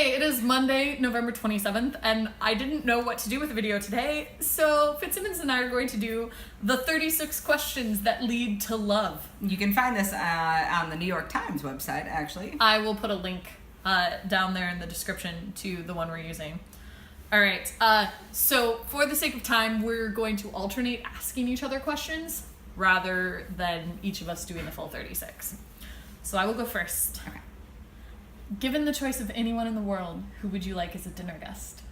Hey, it is Monday, November 27th, and I didn't know what to do with the video today, so Fitzsimmons and I are going to do the 36 questions that lead to love. You can find this on the New York Times website, actually. I will put a link down there in the description to the one we're using. All right, so for the sake of time, we're going to alternate asking each other questions rather than each of us doing the full 36. So I will go first. Okay. Given the choice of anyone in the world, who would you like as a dinner guest?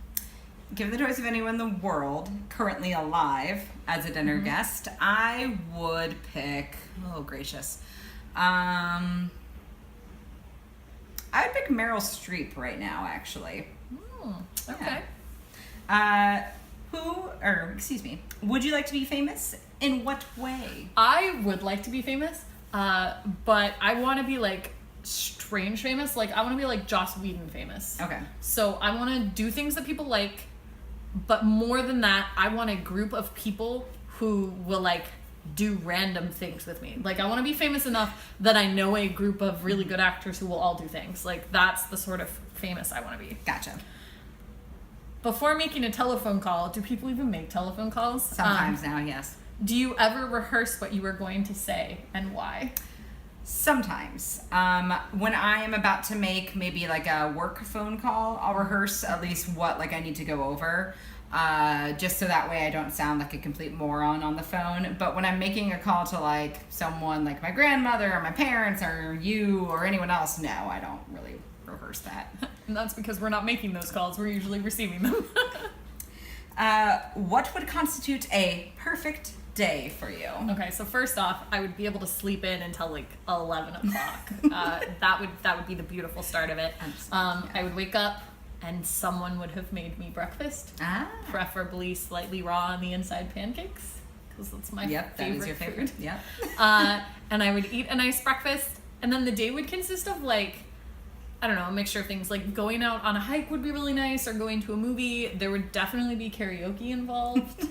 Given the choice of anyone in the world currently alive as a dinner guest, I would pick, oh gracious, I would pick Meryl Streep right now, actually. Okay. Yeah. Would you like to be famous? In what way? I would like to be famous, but I want to be like strange famous. Like I want to be like Joss Whedon famous. Okay. So I want to do things that people like, but more than that, I want a group of people who will like do random things with me. Like I want to be famous enough that I know a group of really good actors who will all do things. Like that's the sort of famous I want to be. Gotcha. Before making a telephone call, do people even make telephone calls? Sometimes now, yes. Do you ever rehearse what you were going to say and why? Sometimes. When I am about to make maybe like a work phone call, I'll rehearse at least what like I need to go over, just so that way I don't sound like a complete moron on the phone. But when I'm making a call to like someone like my grandmother or my parents or you or anyone else, no, I don't really rehearse that. And that's because we're not making those calls, we're usually receiving them. What would constitute a perfect day for you? Okay, so first off, I would be able to sleep in until like 11 o'clock. That would be the beautiful start of it. I would wake up and someone would have made me breakfast, preferably slightly raw on the inside pancakes, because that's my favorite. That is your favorite. Food. Yep. And I would eat a nice breakfast, and then the day would consist of like, I don't know, a mixture of things. Like going out on a hike would be really nice, or going to a movie. There would definitely be karaoke involved.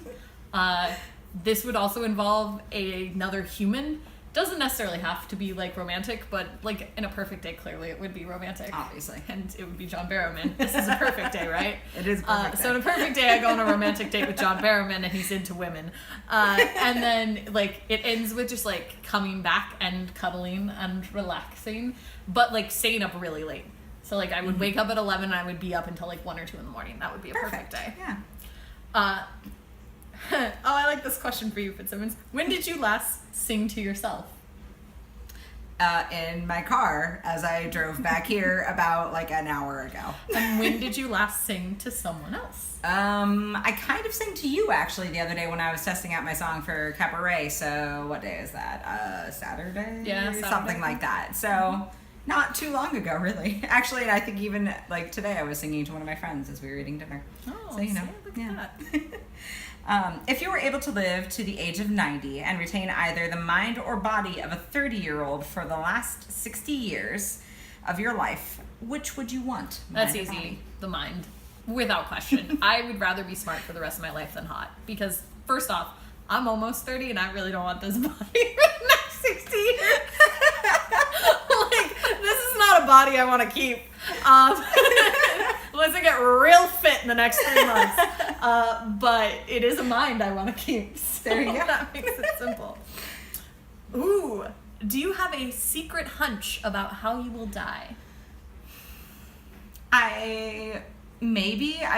This would also involve another human. Doesn't necessarily have to be like romantic, but like in a perfect day, clearly it would be romantic. Obviously. And it would be John Barrowman. This is a perfect day, right? It is a perfect day. So in a perfect day, I go on a romantic date with John Barrowman and he's into women. And then like it ends with just like coming back and cuddling and relaxing, but like staying up really late. So like I would wake up at 11 and I would be up until like 1 or 2 in the morning. That would be a perfect day. Yeah. Oh, I like this question for you, Fitzsimmons. When did you last sing to yourself? In my car as I drove back here about like an hour ago. And when did you last sing to someone else? I kind of sang to you actually the other day when I was testing out my song for Cabaret. So what day is that? Saturday? Yeah, Saturday. Something like that. So not too long ago, really. Actually, I think even like today I was singing to one of my friends as we were eating dinner. Oh, so you know, look at that. If you were able to live to the age of 90 and retain either the mind or body of a 30-year-old for the last 60 years of your life, which would you want? That's easy. The mind. Without question. I would rather be smart for the rest of my life than hot. Because, first off, I'm almost 30 and I really don't want this body for the next 60 years. Like, this is not a body I want to keep. Unless I get real fit in the next 3 months. But it is a mind I want to keep. So there you go. That makes it simple. Ooh. Do you have a secret hunch about how you will die? I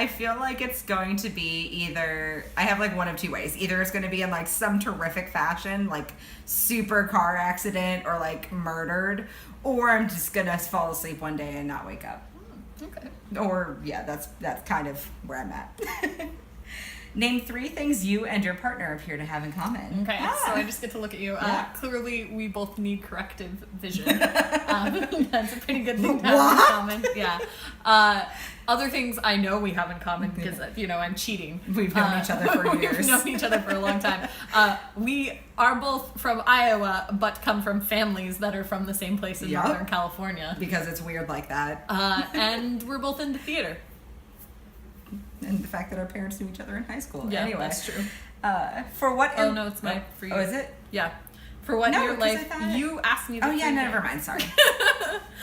feel like it's going to be either, I have like one of two ways. Either it's going to be in like some terrific fashion, like super car accident or like murdered, or I'm just going to fall asleep one day and not wake up. Okay. Or yeah, that's kind of where I'm at. Name 3 things you and your partner appear to have in common. Okay, so I just get to look at you. Yeah. Clearly, we both need corrective vision. That's a pretty good thing to have in common. Yeah. Other things I know we have in common because, I'm cheating. We've known each other for years. We've known each other for a long time. We are both from Iowa, but come from families that are from the same place in Northern California. Because it's weird like that. And we're both into theater. And the fact that our parents knew each other in high school. Yeah, anyway. that's true. For what... Oh, no, it's for you. Oh, is it? Yeah. For what No, in your 'cause I life thought- you asked me. The Oh yeah, three never things. mind. Sorry.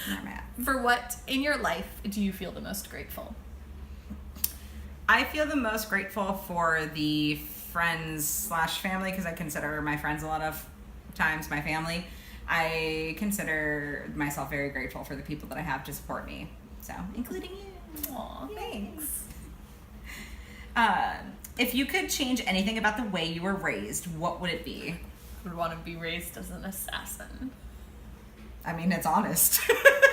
Never mind. For what in your life do you feel the most grateful? I feel the most grateful for the friends / family, because I consider my friends a lot of times my family. I consider myself very grateful for the people that I have to support me. So, including you. Aw, thanks. If you could change anything about the way you were raised, what would it be? I would want to be raised as an assassin. I mean, it's honest.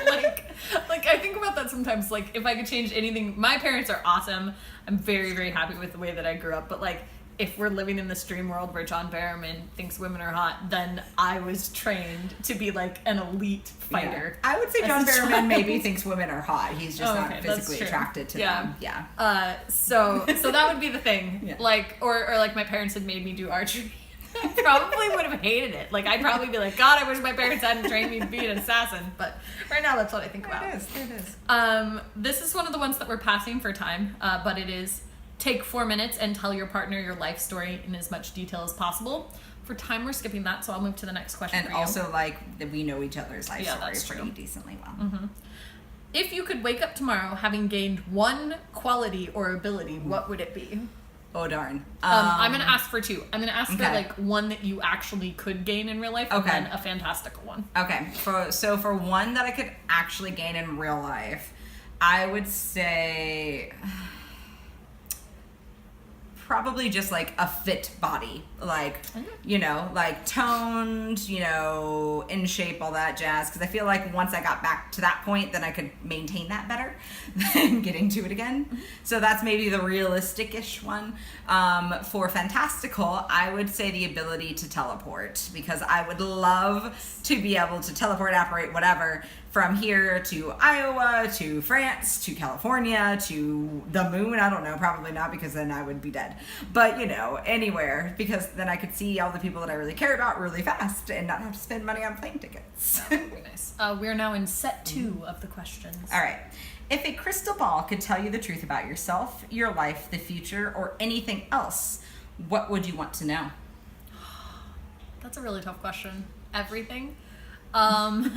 like I think about that sometimes. Like, if I could change anything, my parents are awesome. I'm very, very happy with the way that I grew up. But like, if we're living in this dream world where John Barrowman thinks women are hot, then I was trained to be like an elite fighter. Yeah. I would say as John a Barrowman child. maybe thinks women are hot. He's just not that's physically true. attracted to Yeah. them. Yeah. So that would be the thing. Yeah. Like, or like my parents had made me do archery. I probably would have hated it. Like, I'd probably be like, God, I wish my parents hadn't trained me to be an assassin. But right now, that's what I think about. It is. This is one of the ones that we're passing for time, but it is take 4 minutes and tell your partner your life story in as much detail as possible. For time, we're skipping that, so I'll move to the next question. And for you. also, like, that we know each other's life Yeah, stories that's true. pretty decently well. If you could wake up tomorrow having gained one quality or ability, what would it be? Oh, darn. I'm going to ask for two. I'm going to ask for, Okay. like, one that you actually could gain in real life, Okay. and then a fantastical one. Okay, so for one that I could actually gain in real life, I would say probably just like a fit body, like, you know, like toned, you know, in shape, all that jazz. Because I feel like once I got back to that point, then I could maintain that better than getting to it again. So that's maybe the realistic-ish one. For fantastical, I would say the ability to teleport, because I would love to be able to teleport, apparate, whatever, from here to Iowa, to France, to California, to the moon. I don't know, probably not, because then I would be dead. But, you know, anywhere, because then I could see all the people that I really care about really fast and not have to spend money on plane tickets. That would be nice. We're now in set 2 of the questions. All right. If a crystal ball could tell you the truth about yourself, your life, the future, or anything else, what would you want to know? That's a really tough question. Everything. 'Cause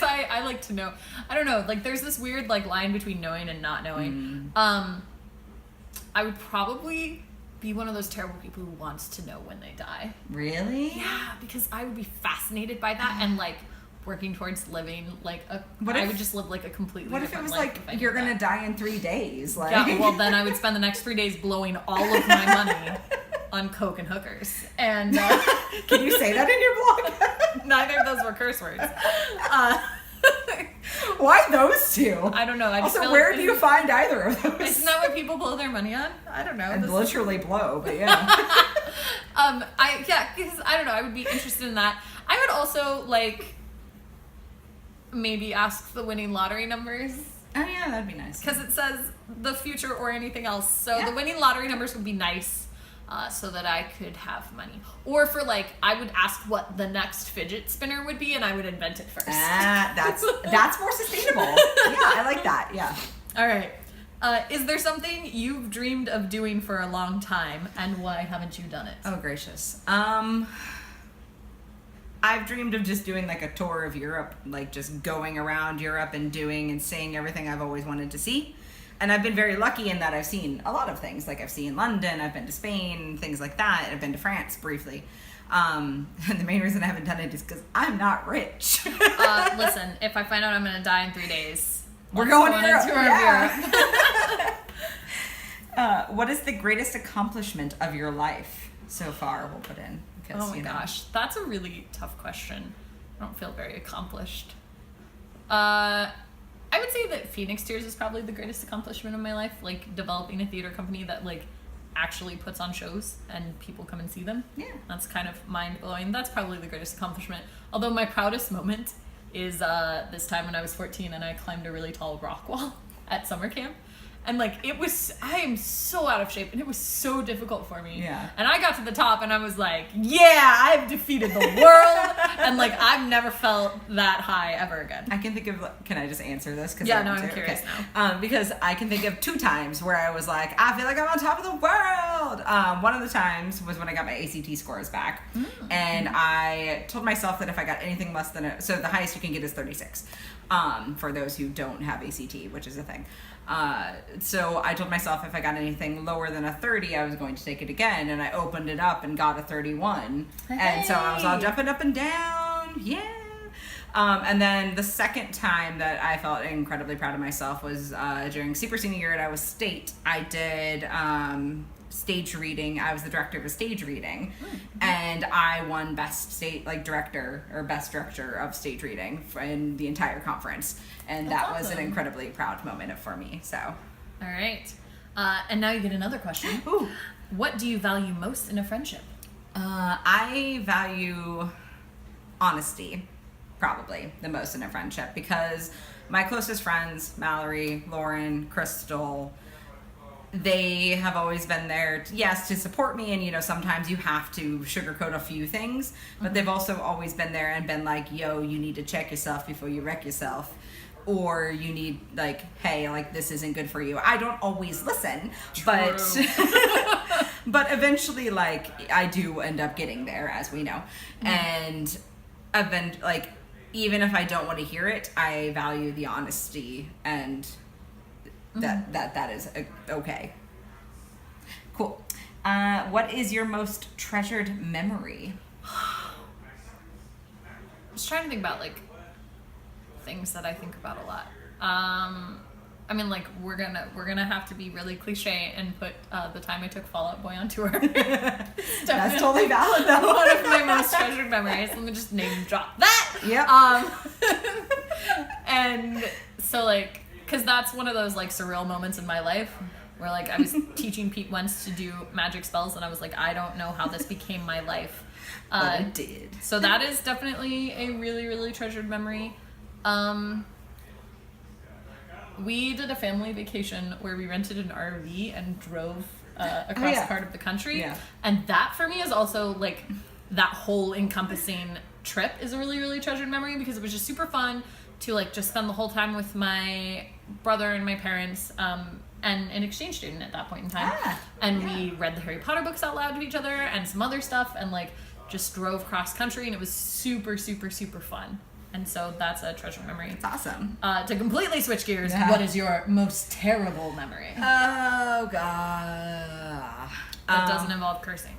I like to know. I don't know. Like, there's this weird like line between knowing and not knowing. I would probably be one of those terrible people who wants to know when they die. Really? Yeah, because I would be fascinated by that and like working towards living like a. I would just live like a completely. What if it different was life like if I knew you're gonna that. die in 3 days? Like, Yeah, well then I would spend the next 3 days blowing all of my money on coke and hookers, and Can you say that in your blog? neither of those were curse words. Why those two? I don't know. I just Also, feel where like do you find either of those? Isn't that what people blow their money on? I don't know. And This- literally blow, but yeah. because I don't know. I would be interested in that. I would also like maybe ask the winning lottery numbers. Oh yeah, that'd be nice. Because it says the future or anything else. So Yeah. the winning lottery numbers would be nice, so that I could have money. Or for like, I would ask what the next fidget spinner would be, and I would invent it first. That's more sustainable. Yeah, I like that. Yeah. All right. Is there something you've dreamed of doing for a long time, and why haven't you done it? Oh gracious. I've dreamed of just doing like a tour of Europe, like just going around Europe and doing and seeing everything I've always wanted to see. And I've been very lucky in that I've seen a lot of things. Like I've seen London, I've been to Spain, things like that. I've been to France briefly. And the main reason I haven't done it is because I'm not rich. Listen, if I find out I'm going to die in 3 days, We're let's going go on to a Europe. tour of Yeah. Europe. What is the greatest accomplishment of your life so far? We'll put in. Because, Oh my you know. gosh, that's a really tough question. I don't feel very accomplished. I would say that Phoenix Tears is probably the greatest accomplishment of my life. Like developing a theater company that like actually puts on shows and people come and see them. Yeah. That's kind of mind blowing. That's probably the greatest accomplishment. Although my proudest moment is this time when I was 14 and I climbed a really tall rock wall at summer camp. And like I am so out of shape, and it was so difficult for me. Yeah. And I got to the top, and I was like, yeah, I've defeated the world. And like I've never felt that high ever again. I can think of, can I just answer this? Yeah, no, I'm curious now. Because I can think of 2 times where I was like, I feel like I'm on top of the world. One of the times was when I got my ACT scores back. And I told myself that if I got anything less than so the highest you can get is 36. For those who don't have ACT, which is a thing. So I told myself if I got anything lower than a 30, I was going to take it again. And I opened it up and got a 31. Hey. And so I was all jumping up and down. Yeah. And then the second time that I felt incredibly proud of myself was during super senior year at Iowa State. I did stage reading. I was the director of a stage reading, and I won best director of stage reading in the entire conference, and That's that was awesome. an incredibly proud moment for me. So, All right. And now you get another question. ooh. What do you value most in a friendship? I value honesty probably the most in a friendship, because my closest friends, Mallory, Lauren, Crystal, they have always been there, to support me, and sometimes you have to sugarcoat a few things, but they've also always been there and been like, yo, you need to check yourself before you wreck yourself, or you need, like, hey, like, this isn't good for you. I don't always listen, but but eventually, like, I do end up getting there, as we know. And even if I don't want to hear it, I value the honesty, and that is okay. Cool. What is your most treasured memory? I was trying to think about like things that I think about a lot. I mean, like we're gonna have to be really cliche and put the time I took Fall Out Boy on tour. That's totally valid, though. One of my most treasured memories. Let me just name drop that. Yep. And so like, cause that's one of those like surreal moments in my life where like I was teaching Pete Wentz to do magic spells, and I was like, I don't know how this became my life. But it did. So that is definitely a really, really treasured memory. We did a family vacation where we rented an RV and drove across part of the country. Yeah. And that for me is also like that whole encompassing trip is a really, really treasured memory, because it was just super fun to like just spend the whole time with my brother and my parents, and an exchange student at that point in time. We read the Harry Potter books out loud to each other and some other stuff, and like just drove cross country, and it was super, super, super fun. And so that's a treasured memory. It's awesome. To completely switch gears, what is your most terrible memory? Oh, God. That doesn't involve cursing.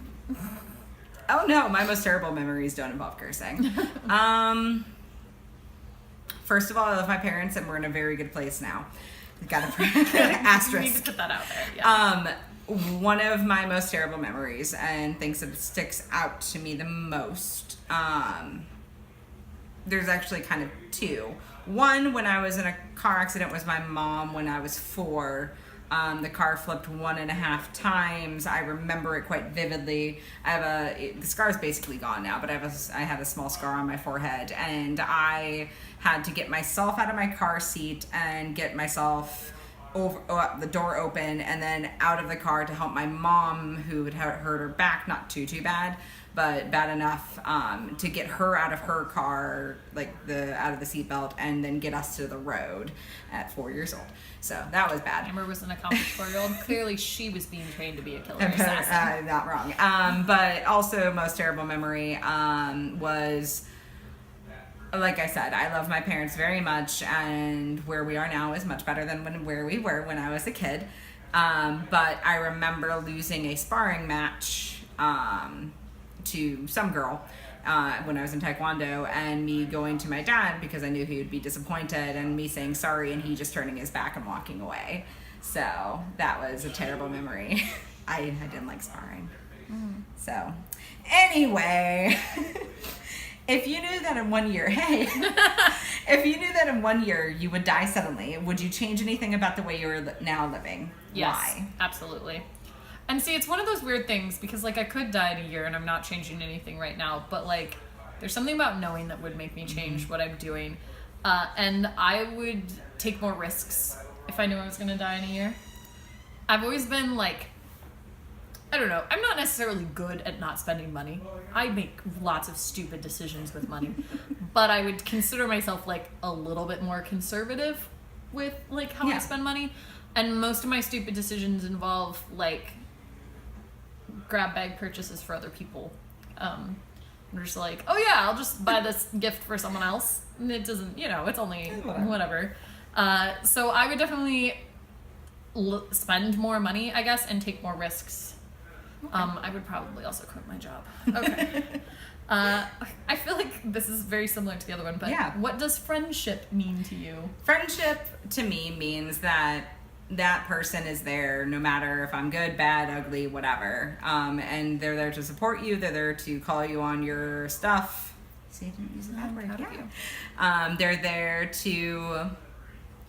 Oh, no. My most terrible memories don't involve cursing. First of all, I love my parents, and we're in a very good place now. Got to asterisk. You need to put that out there. Yeah. One of my most terrible memories, and things that sticks out to me the most, there's actually kind of 2. One, when I was in a car accident with my mom when I was 4. The car flipped 1.5 times. I remember it quite vividly. The scar's basically gone now, but I had a small scar on my forehead, and I had to get myself out of my car seat and get myself the door open and then out of the car to help my mom, who had hurt her back, not too bad, but bad enough to get her out of her car, like out of the seatbelt, and then get us to the road at 4 years old. So that was bad. Amber was an accomplished 4-year-old. Clearly, she was being trained to be a killer assassin. Not wrong. But also, most terrible memory was, like I said, I love my parents very much, and where we are now is much better than where we were when I was a kid. But I remember losing a sparring match to some girl when I was in Taekwondo, and me going to my dad because I knew he would be disappointed, and me saying sorry, and he just turning his back and walking away. So that was a terrible memory. I didn't like sparring. So anyway, if you knew that in 1 year, if you knew that in 1 year you would die suddenly, would you change anything about the way you're now living? Yes, Why? Absolutely. And see, it's one of those weird things, because like I could die in a year and I'm not changing anything right now, but like there's something about knowing that would make me change what I'm doing. And I would take more risks if I knew I was going to die in a year. I've always been like, I don't know, I'm not necessarily good at not spending money. I make lots of stupid decisions with money. But I would consider myself like a little bit more conservative with like how I spend money. And most of my stupid decisions involve like grab bag purchases for other people. I'm just like, oh yeah, I'll just buy this gift for someone else. And it doesn't, it's only whatever. So I would definitely spend more money, I guess, and take more risks. Okay. I would probably also quit my job. Okay. I feel like this is very similar to the other one, but what does friendship mean to you? Friendship to me means that person is there no matter if I'm good, bad, ugly, whatever. And they're there to support you. They're there to call you on your stuff. See, I didn't use a bad word. Yeah. They're there to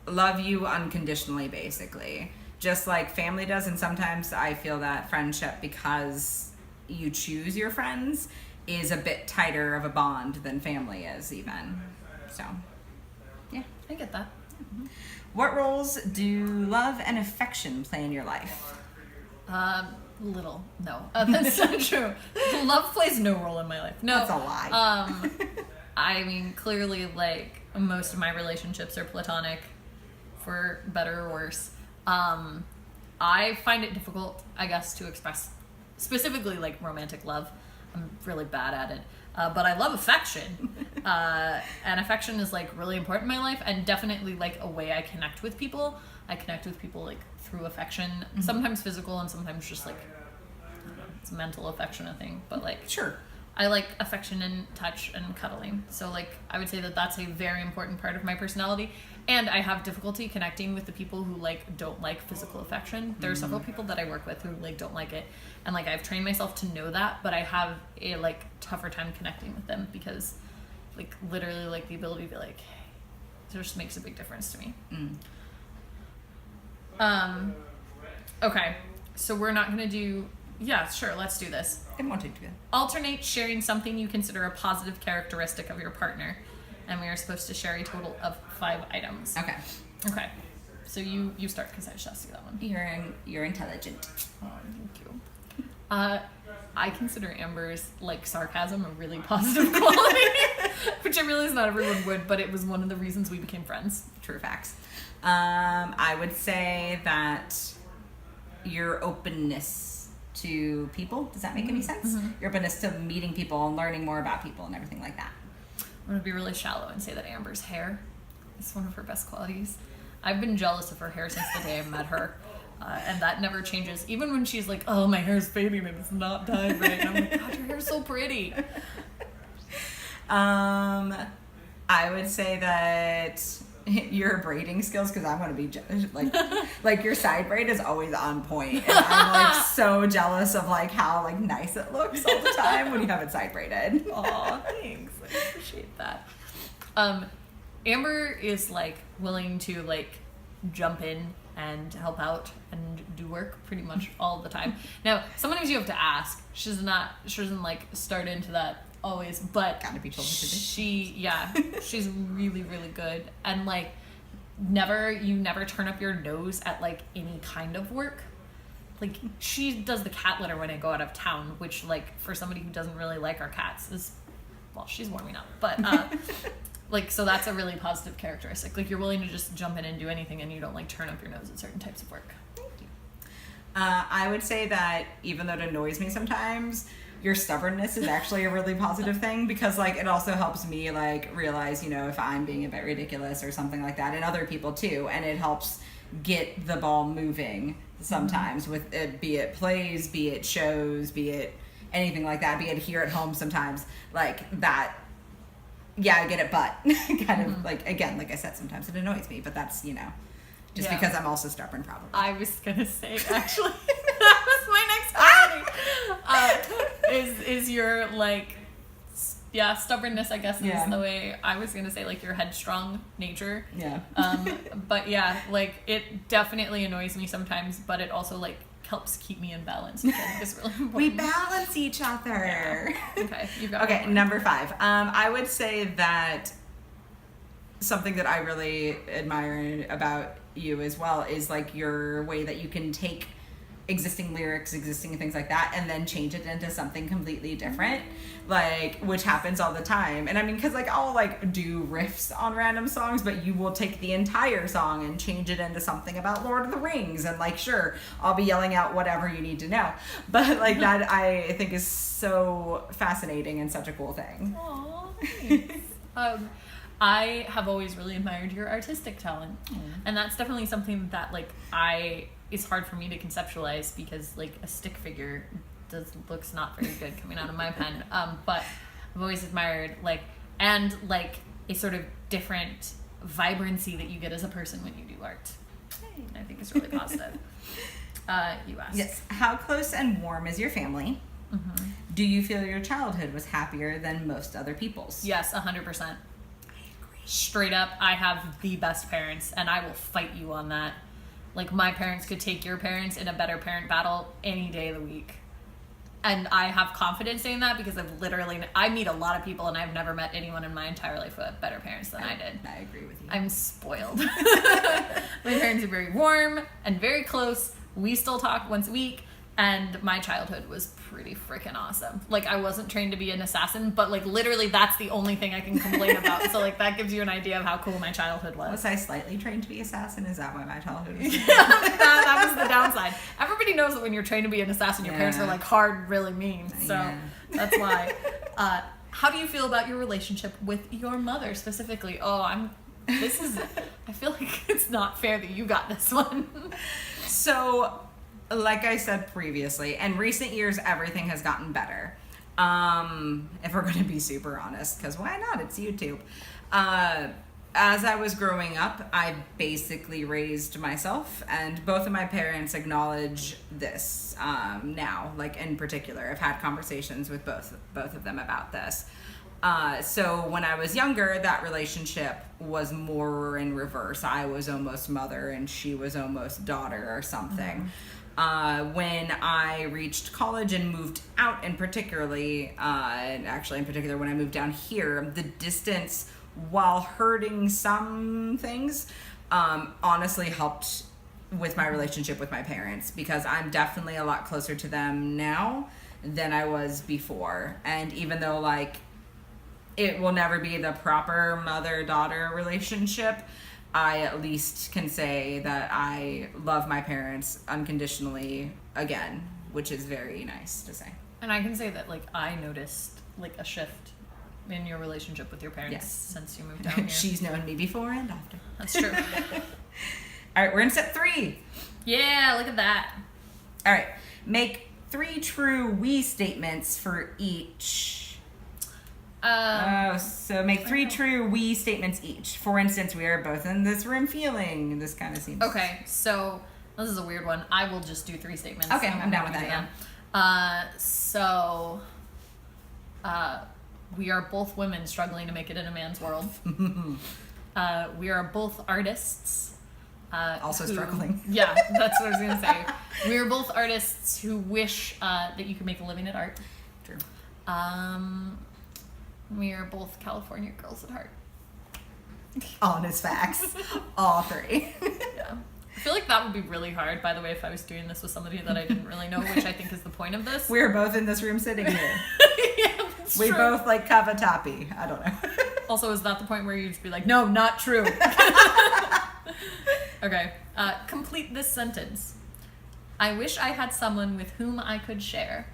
love you unconditionally, basically. Just like family does. And sometimes I feel that friendship, because you choose your friends, is a bit tighter of a bond than family is even. So, yeah. I get that. Mm-hmm. What roles do love and affection play in your life? Little. No. That's not true. Love plays no role in my life. No. That's a lie. I mean, clearly, like, most of my relationships are platonic, for better or worse. I find it difficult, I guess, to express specifically, like, romantic love. I'm really bad at it. But I love affection. And affection is, like, really important in my life, and definitely, like, a way I connect with people. I connect with people, like, through affection. Mm-hmm. Sometimes physical and sometimes just, like, I don't know, it's mental affection, I think. But, like, sure. I like affection and touch and cuddling. So, like, I would say that that's a very important part of my personality. And I have difficulty connecting with the people who, like, don't like physical affection. There are several people that I work with who, like, don't like it. And, like, I've trained myself to know that, but I have a, like, tougher time connecting with them because, like, literally, like, the ability to be like, hey, it just makes a big difference to me. Okay. So we're not going to do... Yeah, sure, let's do this. I want to do it. Alternate sharing something you consider a positive characteristic of your partner. And we are supposed to share a total of 5 items. Okay. So you start, because I just asked you that one. You're intelligent. Oh, thank you. I consider Amber's, like, sarcasm a really positive quality. Which I realize not everyone would, but it was one of the reasons we became friends. True facts. I would say that your openness to people. Does that make any sense? Mm-hmm. Your openness to meeting people and learning more about people and everything like that. I'm going to be really shallow and say that Amber's hair is one of her best qualities. I've been jealous of her hair since the day I met her. And that never changes. Even when she's like, oh, my hair's fading and it's not dyed right. And I'm like, God, your hair's so pretty. I would say that your braiding skills, because I'm going to be like your side braid is always on point, and I'm like so jealous of like how like nice it looks all the time when you have it side braided. Aw, thanks. I appreciate that. Amber is like willing to like jump in and help out and do work pretty much all the time. Now, sometimes you have to ask. She doesn't like start into that always, but gotta be told what to do. She's really, really good. And like you never turn up your nose at like any kind of work. Like she does the cat litter when I go out of town, which like for somebody who doesn't really like our cats is, well, she's warming up, but like, so that's a really positive characteristic. Like you're willing to just jump in and do anything, and you don't like turn up your nose at certain types of work. Thank you. I would say that even though it annoys me sometimes, your stubbornness is actually a really positive thing, because like it also helps me like realize, if I'm being a bit ridiculous or something like that, and other people too, and it helps get the ball moving sometimes with it, be it plays, be it shows, be it anything like that, be it here at home sometimes, like that. Yeah, I get it, but kind of like, again, like I said, sometimes it annoys me, but that's, just because I'm also stubborn, probably. I was gonna say, actually, that was my next quality. Is your like, stubbornness, I guess, is the way I was gonna say, like your headstrong nature. Yeah. But yeah, like it definitely annoys me sometimes, but it also like helps keep me in balance, which I think is really important. We balance each other. Yeah. Okay, you got Okay, number 5. I would say that something that I really admire about you as well is like your way that you can take existing lyrics, existing things like that, and then change it into something completely different, like, which happens all the time. And I mean, because like I'll like do riffs on random songs, but you will take the entire song and change it into something about Lord of the Rings, and like, sure, I'll be yelling out whatever you need to know, but like that I think is so fascinating and such a cool thing. Aw, thanks. I have always really admired your artistic talent, and that's definitely something that like it's hard for me to conceptualize, because like a stick figure looks not very good coming out of my pen. But I've always admired like a sort of different vibrancy that you get as a person when you do art. I think it's really positive. You asked. Yes. How close and warm is your family? Mm-hmm. Do you feel your childhood was happier than most other people's? Yes, 100%. Straight up, I have the best parents, and I will fight you on that. Like, my parents could take your parents in a better parent battle any day of the week. And I have confidence saying that because I meet a lot of people, and I've never met anyone in my entire life who had better parents than I did. I agree with you. I'm spoiled. My parents are very warm and very close. We still talk once a week. And my childhood was pretty freaking awesome. Like, I wasn't trained to be an assassin, but like literally that's the only thing I can complain about. So like that gives you an idea of how cool my childhood was. Was I slightly trained to be assassin? Is that why my childhood was? Yeah, that was the downside. Everybody knows that when you're trained to be an assassin, your parents are like hard, really mean. So that's why. How do you feel about your relationship with your mother specifically? I feel like it's not fair that you got this one. So, like I said previously, in recent years, everything has gotten better. If we're going to be super honest, because why not? It's YouTube. As I was growing up, I basically raised myself, and both of my parents acknowledge this now. Like, in particular, I've had conversations with both of them about this. So when I was younger, that relationship was more in reverse. I was almost mother, and she was almost daughter or something. Mm-hmm. When I reached college and moved out, and particularly, in particular when I moved down here, the distance, while hurting some things, honestly helped with my relationship with my parents, because I'm definitely a lot closer to them now than I was before. And even though like it will never be the proper mother-daughter relationship, I at least can say that I love my parents unconditionally again, which is very nice to say. And I can say that like I noticed like a shift in your relationship with your parents since you moved down here. She's known me before and after. That's true. All right, we're in step 3. Yeah, look at that. All right, make 3 true we statements for each. So make 3 true we statements each. For instance, we are both in this room feeling. This kind of seems... Okay, so this is a weird one. I will just do 3 statements. Okay, I'm down with that, yeah. We are both women struggling to make it in a man's world. We are both artists. Also struggling. Yeah, that's what I was going to say. We are both artists who wish that you could make a living at art. True. We are both California girls at heart. Honest facts. All 3. Yeah. I feel like that would be really hard, by the way, if I was doing this with somebody that I didn't really know, which I think is the point of this. We're both in this room sitting here. Yeah, that's we true. both like cavatappi. I don't know. Also, is that the point where you'd just be like, no, not true? Okay. Complete this sentence. I wish I had someone with whom I could share.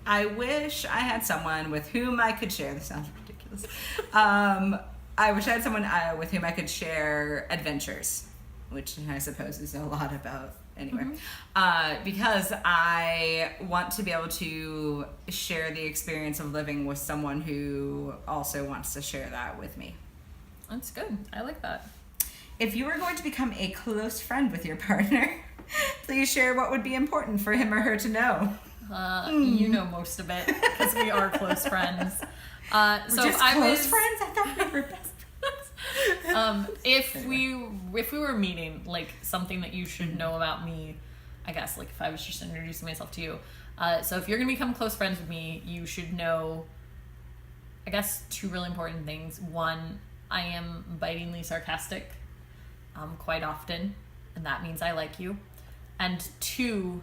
I wish I had someone with whom I could share. This sounds ridiculous. I wish I had someone with whom I could share adventures, which I suppose is a lot about anyway. Mm-hmm. Because I want to be able to share the experience of living with someone who also wants to share that with me. That's good. I like that. If you were going to become a close friend with your partner, please share what would be important for him or her to know. You know most of it because we are close friends. We're just close friends? I thought we were best friends. If we were meeting, like something that you should know about me, I guess, like if I was just introducing myself to you. So if you're gonna become close friends with me, you should know, I guess, 2 really important things. 1, I am bitingly sarcastic. quite often, and that means I like you. And 2,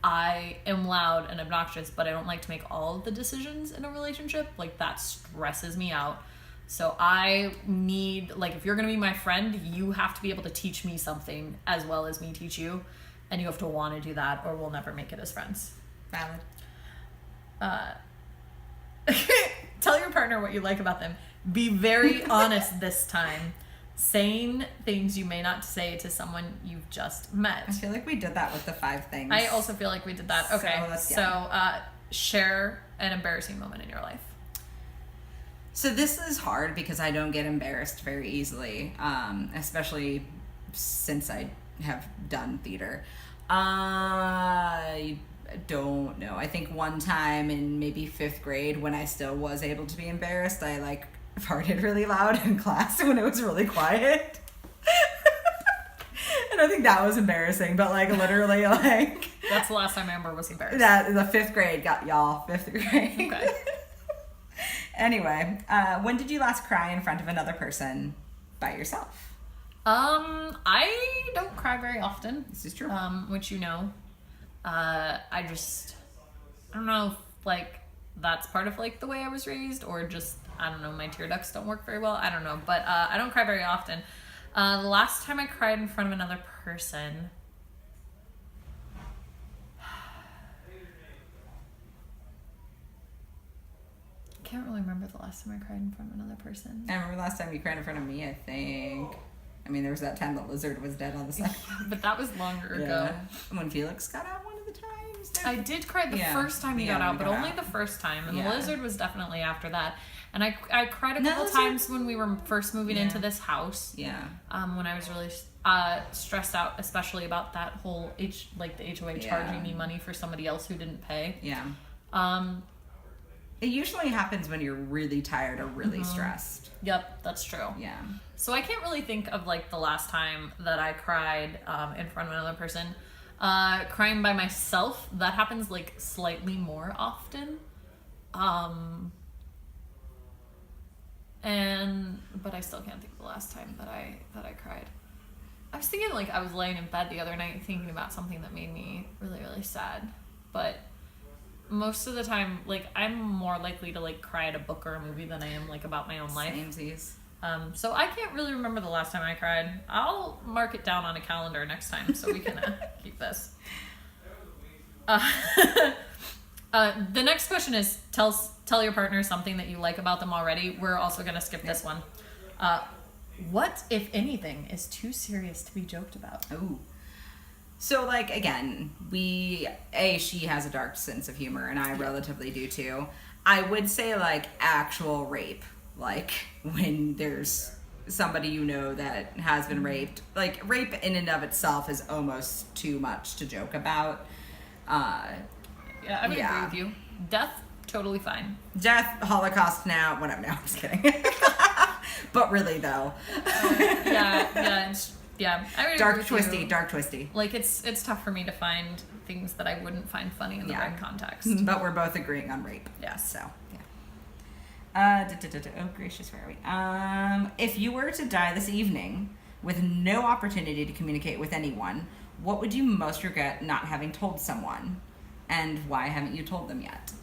I am loud and obnoxious, but I don't like to make all of the decisions in a relationship. Like, that stresses me out. So I need, like, if you're going to be my friend, you have to be able to teach me something as well as me teach you. And you have to want to do that, or we'll never make it as friends. Valid. Tell your partner what you like about them. Be very honest this time. Saying things you may not say to someone you've just met. I feel like we did that with the 5 things. I also feel like we did that. Okay, so share an embarrassing moment in your life. So this is hard because I don't get embarrassed very easily, especially since I have done theater. I don't know. I think one time in maybe 5th grade when I still was able to be embarrassed, I like farted really loud in class when it was really quiet. And I think that was embarrassing, but like literally like... That's the last time Amber was embarrassed. That, the 5th grade, got y'all, 5th grade. Okay. Anyway, when did you last cry in front of another person by yourself? I don't cry very often. This is true. Which you know. I don't know if, like, that's part of, like, the way I was raised, or just, I don't know, my tear ducts don't work very well. I don't know, but I don't cry very often. The last time I cried in front of another person... I can't really remember the last time I cried in front of another person. I remember last time you cried in front of me, I think. I mean, there was that time the lizard was dead on the side. But that was longer ago. When Felix got out one of the times. I did cry the first time he got out, but only the first time. And the lizard was definitely after that. And I cried a couple times when we were first moving into this house. Yeah. When I was really stressed out, especially about that whole the HOA charging me money for somebody else who didn't pay. Yeah. It usually happens when you're really tired or really stressed. Yep, that's true. Yeah. So I can't really think of like the last time that I cried in front of another person. Crying by myself, that happens like slightly more often. But I still can't think of the last time that I cried. I was thinking, like, I was laying in bed the other night thinking about something that made me really, really sad. But most of the time, like, I'm more likely to, like, cry at a book or a movie than I am, like, about my own life. Samesies. So I can't really remember the last time I cried. I'll mark it down on a calendar next time so we can keep this. The next question is, tell your partner something that you like about them already. We're also going to skip this one. What, if anything, is too serious to be joked about? Ooh. So, like, again, she has a dark sense of humor, and I relatively do too. I would say, like, actual rape. Like, when there's somebody you know that has been raped. Like, rape in and of itself is almost too much to joke about. Yeah, I would agree with you. Death, totally fine. Death, Holocaust now, whatever. No, I'm just kidding. But really, though. I would dark, agree with twisty, you. Dark, twisty. Like, it's tough for me to find things that I wouldn't find funny in the right context. But we're both agreeing on rape. Yes. So, yeah. Oh, gracious, where are we? If you were to die this evening with no opportunity to communicate with anyone, what would you most regret not having told someone? And why haven't you told them yet?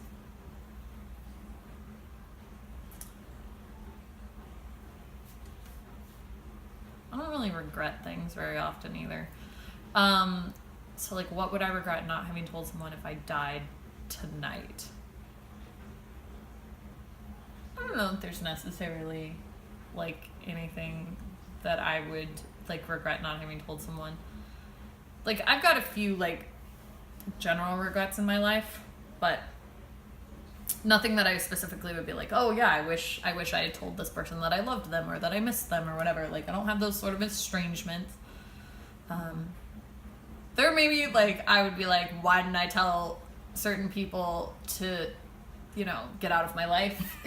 I don't really regret things very often either. So, like, what would I regret not having told someone if I died tonight? I don't know if there's necessarily, like, anything that I would, like, regret not having told someone. Like, I've got a few, like, general regrets in my life, but nothing that I specifically would be like, oh yeah, I wish I had told this person that I loved them or that I missed them or whatever. Like, I don't have those sort of estrangements. There may be, like, I would be like, why didn't I tell certain people to, get out of my life?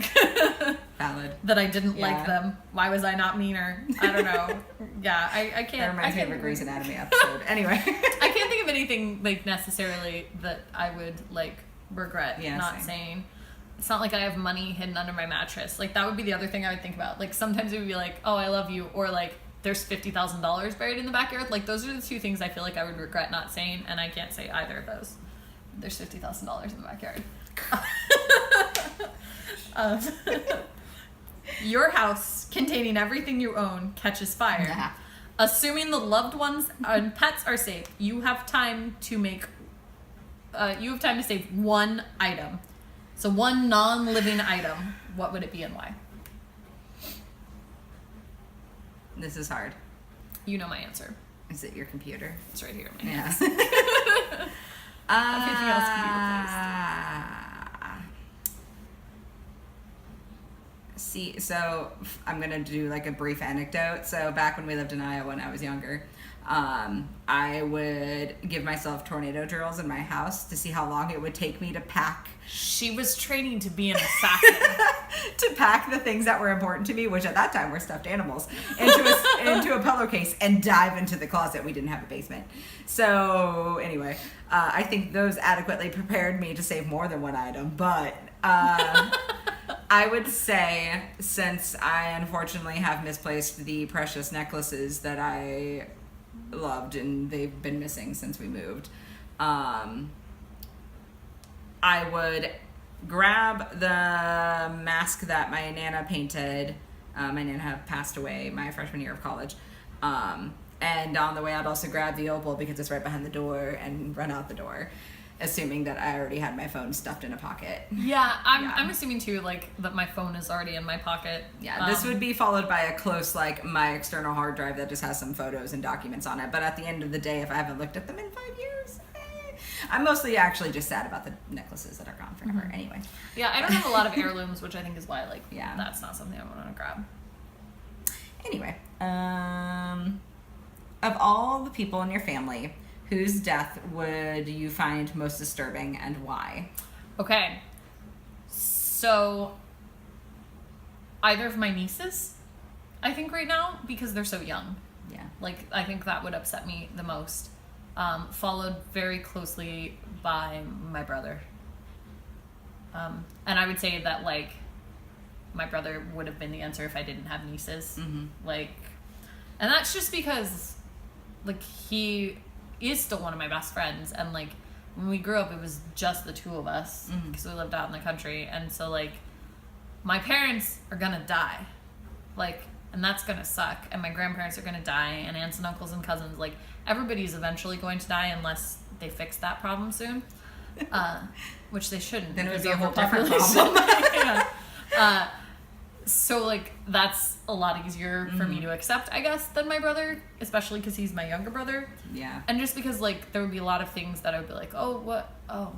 Valid. That I didn't like them. Why was I not meaner? I don't know. Yeah, I can't. That reminds me of a Grey's Anatomy episode. Anyway. I can't think of anything, like, necessarily that I would, like, regret not saying. It's not like I have money hidden under my mattress. Like, that would be the other thing I would think about. Like, sometimes it would be like, oh, I love you. Or, like, there's $50,000 buried in the backyard. Like, those are the two things I feel like I would regret not saying, and I can't say either of those. There's $50,000 in the backyard. um, your house, containing everything you own, catches fire. Nah. Assuming the loved ones and pets are safe, you have time to save one item. So one non-living item. What would it be and why? This is hard. You know my answer. Is it your computer? It's right here in my Yeah. hands. Everything else can be replaced. See, so I'm gonna do like a brief anecdote. So back when we lived in Iowa when I was younger, I would give myself tornado drills in my house to see how long it would take me to pack She was training to be an assassin. to pack the things that were important to me, which at that time were stuffed animals, into a pillowcase and dive into the closet. We didn't have a basement. So anyway, I think those adequately prepared me to save more than one item. But I would say, since I unfortunately have misplaced the precious necklaces that I loved and they've been missing since we moved, I would grab the mask that my Nana painted. My Nana had passed away my freshman year of college. And on the way, I'd also grab the opal because it's right behind the door and run out the door, assuming that I already had my phone stuffed in a pocket. Yeah, I'm assuming too, like, that my phone is already in my pocket. Yeah, this would be followed by a close, like, my external hard drive that just has some photos and documents on it. But at the end of the day, if I haven't looked at them in 5 years, I'm mostly actually just sad about the necklaces that are gone forever. Mm-hmm. Anyway. Yeah, I don't have a lot of heirlooms, which I think is why, like, Yeah. that's not something I want to grab. Anyway, of all the people in your family, whose death would you find most disturbing and why? Okay. So, either of my nieces, I think right now, because they're so young. Yeah. Like, I think that would upset me the most. Followed very closely by my brother. And I would say that, like, my brother would have been the answer if I didn't have nieces. Mm-hmm. Like, and that's just because, like, he is still one of my best friends. And, like, when we grew up, it was just the two of us because we lived out in the country. And so, like, my parents are gonna die. Like, and that's gonna suck. And my grandparents are gonna die, and aunts and uncles and cousins. Like, everybody's eventually going to die unless they fix that problem soon. Which they shouldn't. Then it would because be a of whole the different population. problem. Yeah. So, like, that's a lot easier for me to accept, I guess, than my brother, especially because he's my younger brother. Yeah. And just because, like, there would be a lot of things that I would be like, oh, what? Oh.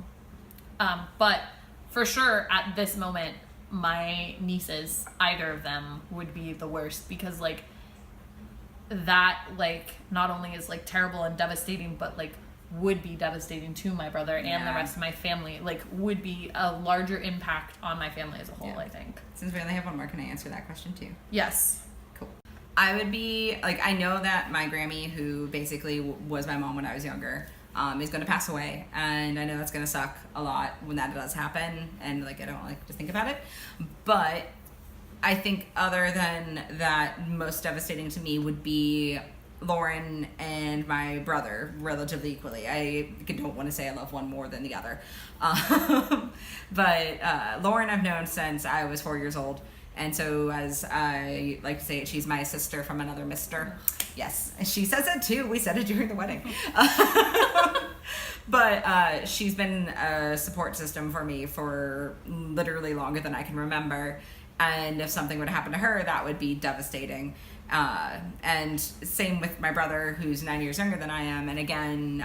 But for sure, at this moment, my nieces, either of them, would be the worst because, like, that, like, not only is, like, terrible and devastating, but, like, would be devastating to my brother and the rest of my family. Like, would be a larger impact on my family as a whole, I think. Since we only have one more, can I answer that question too? Yes. Cool. I would be, like, I know that my Grammy, who basically was my mom when I was younger, is going to pass away. And I know that's going to suck a lot when that does happen. And, like, I don't like to think about it. But I think other than that, most devastating to me would be Lauren and my brother relatively equally. I don't want to say I love one more than the other. But Lauren I've known since I was 4 years old. And so, as I like to say it, she's my sister from another mister. Yes, and she says it too. We said it during the wedding. But she's been a support system for me for literally longer than I can remember. And if something would happen to her, that would be devastating. And same with my brother, who's 9 years younger than I am. And again,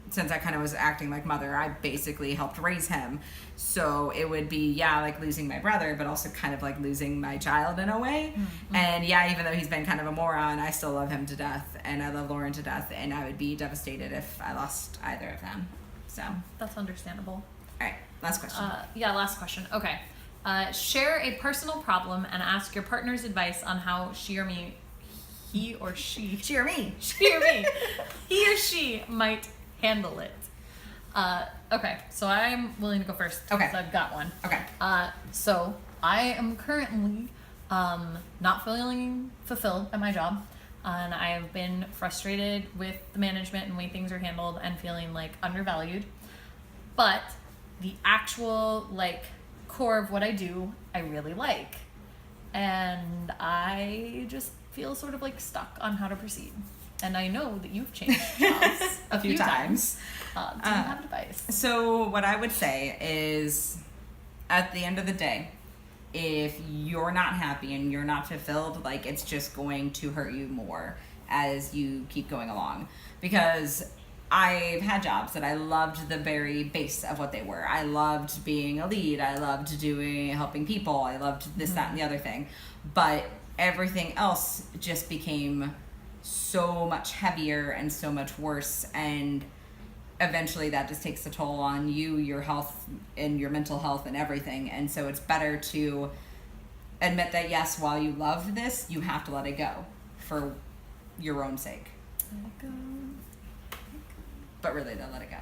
since I kind of was acting like mother, I basically helped raise him. So it would be, like losing my brother, but also kind of like losing my child in a way. Mm-hmm. And even though he's been kind of a moron, I still love him to death, and I love Lauren to death, and I would be devastated if I lost either of them. So that's understandable. All right, last question. Last question. Okay. Share a personal problem and ask your partner's advice on how he or she might handle it. Okay, so I'm willing to go first. Okay. Because I've got one. Okay. So I am currently not feeling fulfilled at my job. and I have been frustrated with the management and the way things are handled and feeling like undervalued. But the actual like core of what I do, I really like. And I just feel sort of like stuck on how to proceed. And I know that you've changed jobs a few times. Do you have advice? So what I would say is, at the end of the day, if you're not happy and you're not fulfilled, like, it's just going to hurt you more as you keep going along. Because I've had jobs that I loved the very base of what they were. I loved being a lead. I loved helping people. I loved this, that, and the other thing. But everything else just became so much heavier and so much worse, and eventually that just takes a toll on you, your health, and your mental health and everything. And so it's better to admit that, yes, while you love this, you have to let it go for your own sake. Let it go. But really, don't let it go.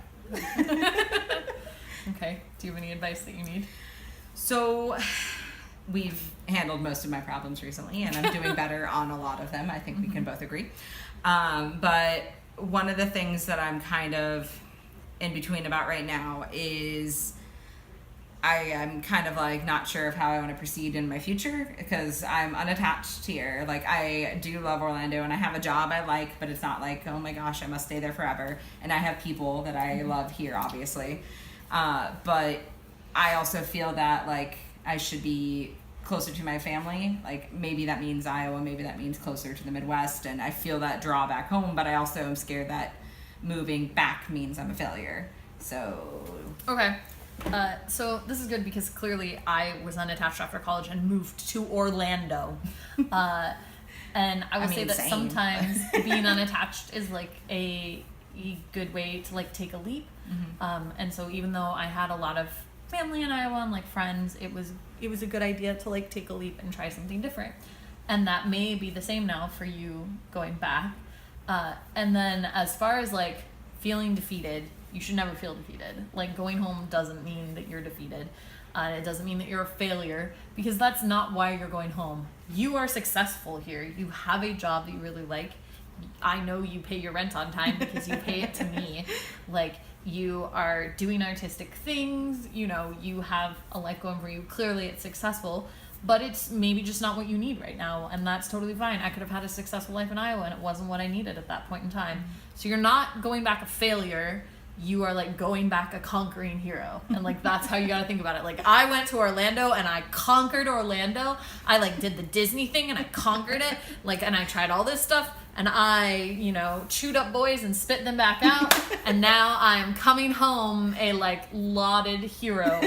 Okay. Do you have any advice that you need? So we've handled most of my problems recently, and I'm doing better on a lot of them. I think we can both agree. But one of the things that I'm kind of in between about right now is I am kind of like not sure of how I want to proceed in my future, because I'm unattached here. Like, I do love Orlando and I have a job I like, but it's not like, oh my gosh, I must stay there forever. And I have people that I love here, obviously. But I also feel that like I should be closer to my family. Like, maybe that means Iowa, maybe that means closer to the Midwest, and I feel that draw back home, but I also am scared that moving back means I'm a failure. So okay. So this is good because clearly I was unattached after college and moved to Orlando. And I would say that same. Sometimes being unattached is like a good way to like take a leap. And so even though I had a lot of family in Iowa and like friends, it was a good idea to like take a leap and try something different. And that may be the same now for you going back. And then as far as like feeling defeated, you should never feel defeated. Like, going home doesn't mean that you're defeated. It doesn't mean that you're a failure, because that's not why you're going home. You are successful here. You have a job that you really like. I know you pay your rent on time because you pay it to me. Like, you are doing artistic things. You know, you have a life going for you. Clearly it's successful, but it's maybe just not what you need right now, and that's totally fine. I could have had a successful life in Iowa, and it wasn't what I needed at that point in time. So you're not going back a failure. You are like going back a conquering hero. And like, that's how you got to think about it. Like, I went to Orlando and I conquered Orlando. I like did the Disney thing and I conquered it. Like, and I tried all this stuff and I, you know, chewed up boys and spit them back out. And now I'm coming home a like lauded hero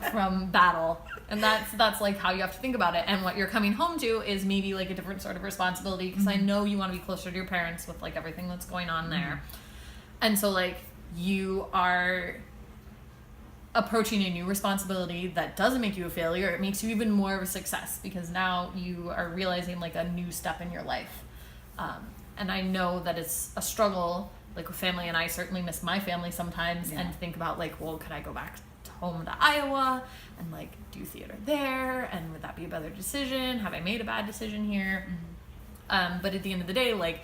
from battle. And that's like how you have to think about it. And what you're coming home to is maybe like a different sort of responsibility, because I know you want to be closer to your parents with like everything that's going on there. And so like, you are approaching a new responsibility that doesn't make you a failure. It makes you even more of a success, because now you are realizing like a new step in your life. And I know that it's a struggle, like with family, and I certainly miss my family sometimes, and think about like, well, could I go back home to Iowa and like do theater there? And would that be a better decision? Have I made a bad decision here? But at the end of the day, like,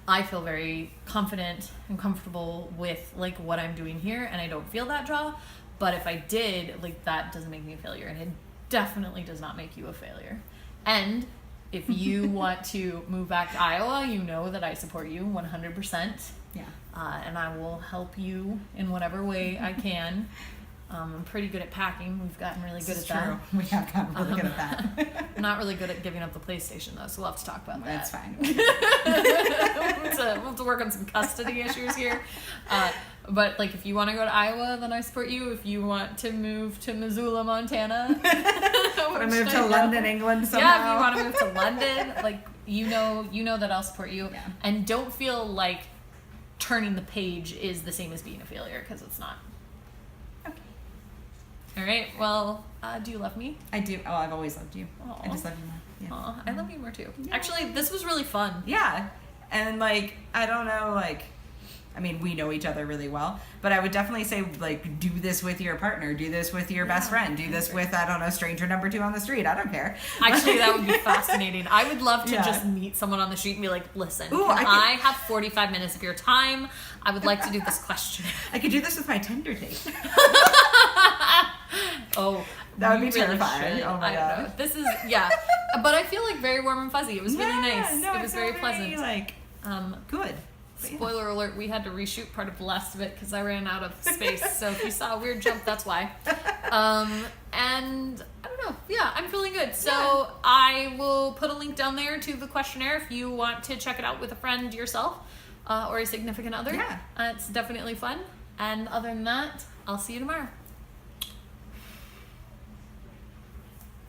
I feel very confident and comfortable with like what I'm doing here, and I don't feel that draw. But if I did, like, that doesn't make me a failure, and it definitely does not make you a failure. And if you want to move back to Iowa, you know that I support you 100%. Yeah. And I will help you in whatever way I can. I'm pretty good at packing. We've gotten really good at that. We have gotten really good at that. I'm not really good at giving up the PlayStation, though, so we'll have to talk about that. That's fine. We'll have to work on some custody issues here. But like, if you want to go to Iowa, then I support you. If you want to move to Missoula, Montana, Want to move to London, England somehow? Yeah, if you want to move to London, like, you know that I'll support you. Yeah. And don't feel like turning the page is the same as being a failure, because it's not. All right. Well, do you love me? I do. Oh, I've always loved you. Aww. I just love you more. Yeah. Aw, I love you more too. Yeah. Actually, this was really fun. Yeah. And like, I don't know, like, I mean, we know each other really well, but I would definitely say, like, do this with your partner, do this with your best friend, do this with, I don't know, stranger number 2 on the street. I don't care. Actually, that would be fascinating. I would love to Yeah. just meet someone on the street and be like, listen, Ooh, can I could- I have 45 minutes of your time? I would like to do this questionnaire. I could do this with my Tinder date. Oh, That would you be terrifying. should. Oh my I don't God. know. This is, yeah. But I feel like very warm and fuzzy. It was really nice. No, It was very pleasant. Like, good. But yeah. Spoiler alert, we had to reshoot part of the last of it because I ran out of space. So if you saw a weird jump, that's why. And I don't know. Yeah, I'm feeling good. So Yeah. I will put a link down there to the questionnaire if you want to check it out with a friend yourself or a significant other. Yeah. It's definitely fun. And other than that, I'll see you tomorrow.